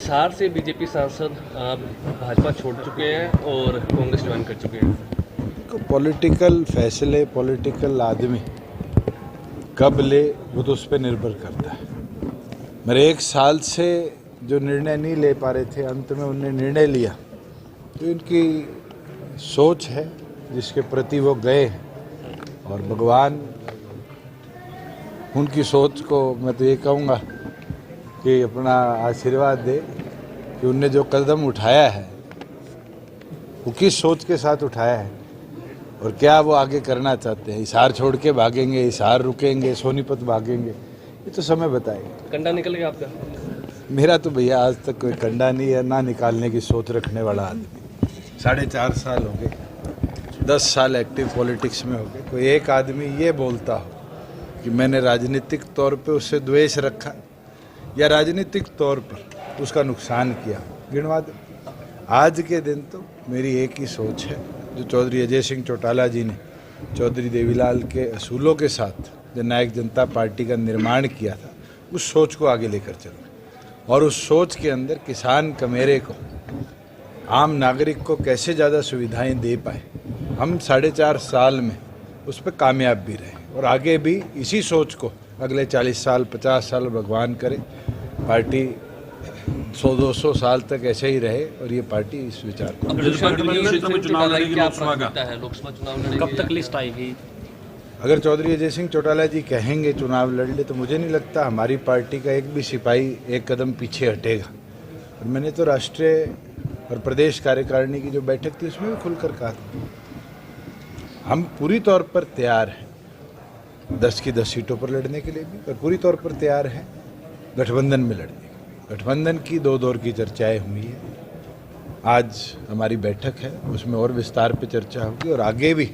हिसार से बीजेपी सांसद भाजपा छोड़ चुके हैं और कांग्रेस ज्वाइन कर चुके हैं। पॉलिटिकल फैसले पॉलिटिकल आदमी कब ले वो तो उस पर निर्भर करता है। मेरे 1 साल से जो निर्णय नहीं ले पा रहे थे, अंत में उन्होंने निर्णय लिया, तो इनकी सोच है जिसके प्रति वो गए हैं। और भगवान उनकी सोच को, मैं तो ये कहूँगा कि अपना आशीर्वाद दे कि उनने जो कदम उठाया है वो किस सोच के साथ उठाया है और क्या वो आगे करना चाहते हैं। हिसार छोड़ के भागेंगे, हिसार रुकेंगे, सोनीपत भागेंगे, ये तो समय बताएगा। कंडा निकल गया आपका? मेरा तो भैया आज तक कोई कंडा नहीं है, ना निकालने की सोच रखने वाला आदमी। 4.5 साल हो गए, 10 साल एक्टिव पॉलिटिक्स में हो गए। कोई एक आदमी ये बोलता हो कि मैंने राजनीतिक तौर पे उससे द्वेष रखा या राजनीतिक तौर पर उसका नुकसान किया, गिनवा दो। आज के दिन तो मेरी एक ही सोच है, जो चौधरी अजय सिंह चौटाला जी ने चौधरी देवीलाल के असूलों के साथ जननायक जनता पार्टी का निर्माण किया था, उस सोच को आगे लेकर चलना। और उस सोच के अंदर किसान कमेरे को, आम नागरिक को कैसे ज़्यादा सुविधाएं दे पाए, हम 4.5 साल में उस पर कामयाब भी रहे और आगे भी इसी सोच को अगले 40 साल 50 साल भगवान करे पार्टी 100-200 साल तक ऐसे ही रहे और ये पार्टी इस विचार को। कब तक लिस्ट आएगी? अगर चौधरी अजय सिंह चौटाला जी कहेंगे चुनाव लड़ ले, तो मुझे नहीं लगता हमारी पार्टी का एक भी सिपाही एक कदम पीछे हटेगा। और मैंने तो राष्ट्रीय और प्रदेश कार्यकारिणी की जो बैठक थी उसमें भी खुलकर कहा था, हम पूरी तौर पर तैयार हैं 10 की 10 सीटों पर लड़ने के लिए भी, और पूरी तौर पर तैयार हैं गठबंधन में लड़ने के लिए। गठबंधन की 2 दौर की चर्चाएं हुई है, आज हमारी बैठक है, उसमें और विस्तार पे चर्चा होगी। और आगे भी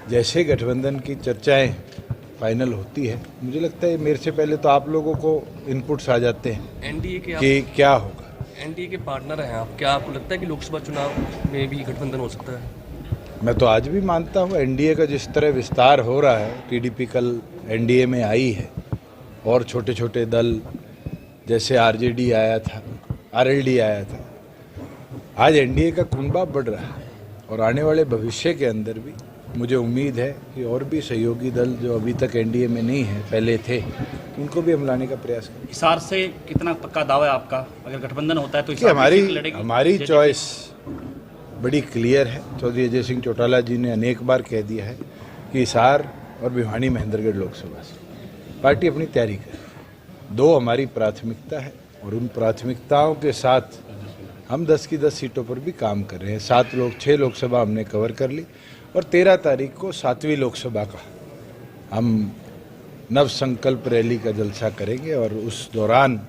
जैसे गठबंधन की चर्चाएं फाइनल होती है, मुझे लगता है मेरे से पहले तो आप लोगों को इनपुट्स आ जाते हैं एनडीए के कि क्या होगा। एनडीए के पार्टनर हैं आप, क्या आपको लगता है कि लोकसभा चुनाव में भी गठबंधन हो सकता है? मैं तो आज भी मानता हूँ एनडीए का जिस तरह विस्तार हो रहा है, टीडीपी कल एनडीए में आई है और छोटे छोटे दल जैसे आरजेडी आया था, आरएलडी आया था, आज एनडीए का कुनबा बढ़ रहा है। और आने वाले भविष्य के अंदर भी मुझे उम्मीद है कि और भी सहयोगी दल जो अभी तक एनडीए में नहीं है, पहले थे, उनको भी हम लाने का प्रयास करें। हिसार से कितना पक्का दावा है आपका, अगर गठबंधन होता है तो हमारी चॉइस बड़ी क्लियर है। चौधरी अजय सिंह चौटाला जी ने अनेक बार कह दिया है कि हिसार और भिवानी महेंद्रगढ़ लोकसभा से पार्टी अपनी तैयारी करे। 2 हमारी प्राथमिकता है और उन प्राथमिकताओं के साथ हम 10 की 10 सीटों पर भी काम कर रहे हैं। 6 लोकसभा हमने कवर कर ली और 13 तारीख को 7वीं लोकसभा का हम नव संकल्प रैली का जलसा करेंगे। और उस दौरान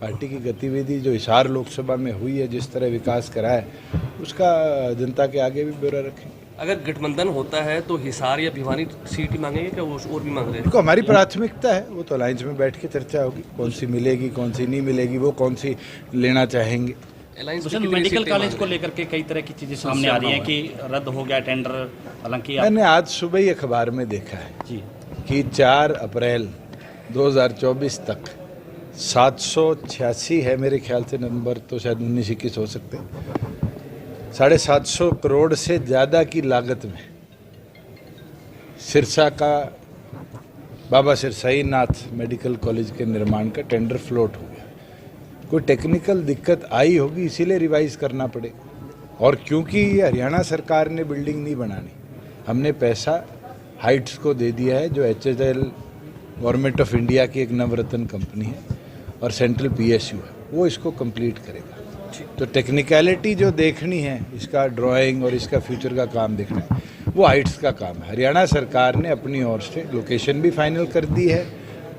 पार्टी की गतिविधि जो हिसार लोकसभा में हुई है, जिस तरह विकास करा है, उसका जनता के आगे भी ब्यौरा रखेंगे। अगर गठबंधन होता है तो हिसार या भिवानी सीट ही मांगेंगे, क्या वो और भी मांग रहे हैं? देखो, हमारी प्राथमिकता है, वो तो अलायंस में बैठ के चर्चा होगी, कौन सी मिलेगी कौन सी नहीं मिलेगी, वो कौन सी लेना चाहेंगे। मेडिकल कॉलेज को लेकर के कई तरह की चीजें सामने आ रही हैं कि रद्द हो गया टेंडर, हालांकि मैंने आज सुबह ही अखबार में देखा है जी कि 4 अप्रैल 2024 तक 786 है मेरे ख्याल से, नंबर तो शायद 19-21 हो सकते हैं, 750 करोड़ से ज़्यादा की लागत में सिरसा का बाबा सिरसाई नाथ मेडिकल कॉलेज के निर्माण का टेंडर फ्लोट हो गया। कोई टेक्निकल दिक्कत आई होगी, इसीलिए रिवाइज करना पड़ेगा। और क्योंकि ये हरियाणा सरकार ने बिल्डिंग नहीं बनानी, हमने पैसा हाइट्स को दे दिया है, जो HHL गवर्नमेंट ऑफ इंडिया की एक नवरत्न कंपनी है और सेंट्रल PSU है, वो इसको कंप्लीट करेगा। तो टेक्निकलिटी जो देखनी है, इसका ड्राइंग और इसका फ्यूचर का काम देखना है, वो हाइट्स का काम है। हरियाणा सरकार ने अपनी ओर से लोकेशन भी फाइनल कर दी है,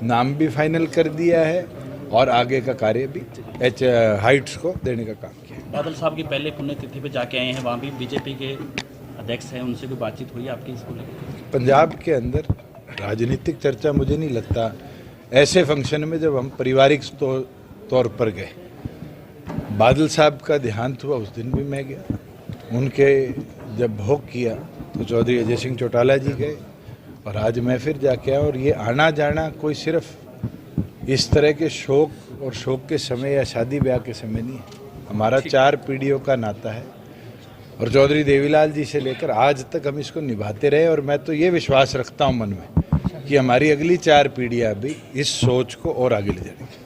नाम भी फाइनल कर दिया है और आगे का कार्य भी हाइट्स को देने का काम किया। बादल साहब की पहले पुण्यतिथि पे जाके आए हैं, वहाँ भी बीजेपी के अध्यक्ष हैं, उनसे भी बातचीत हुई आपकी इसको लेकर? पंजाब के अंदर राजनीतिक चर्चा मुझे नहीं लगता ऐसे फंक्शन में, जब हम पारिवारिक तौर पर गए, बादल साहब का देहांत हुआ उस दिन भी मैं गया, उनके जब भोग किया तो चौधरी अजय सिंह चौटाला जी गए और आज मैं फिर जाके आया। और ये आना जाना कोई सिर्फ इस तरह के शोक और शोक के समय या शादी ब्याह के समय नहीं है। हमारा 4 पीढ़ियों का नाता है और चौधरी देवीलाल जी से लेकर आज तक हम इसको निभाते रहे और मैं तो ये विश्वास रखता हूँ मन में कि हमारी अगली 4 पीढ़ियाँ भी इस सोच को और आगे ले जाएंगी।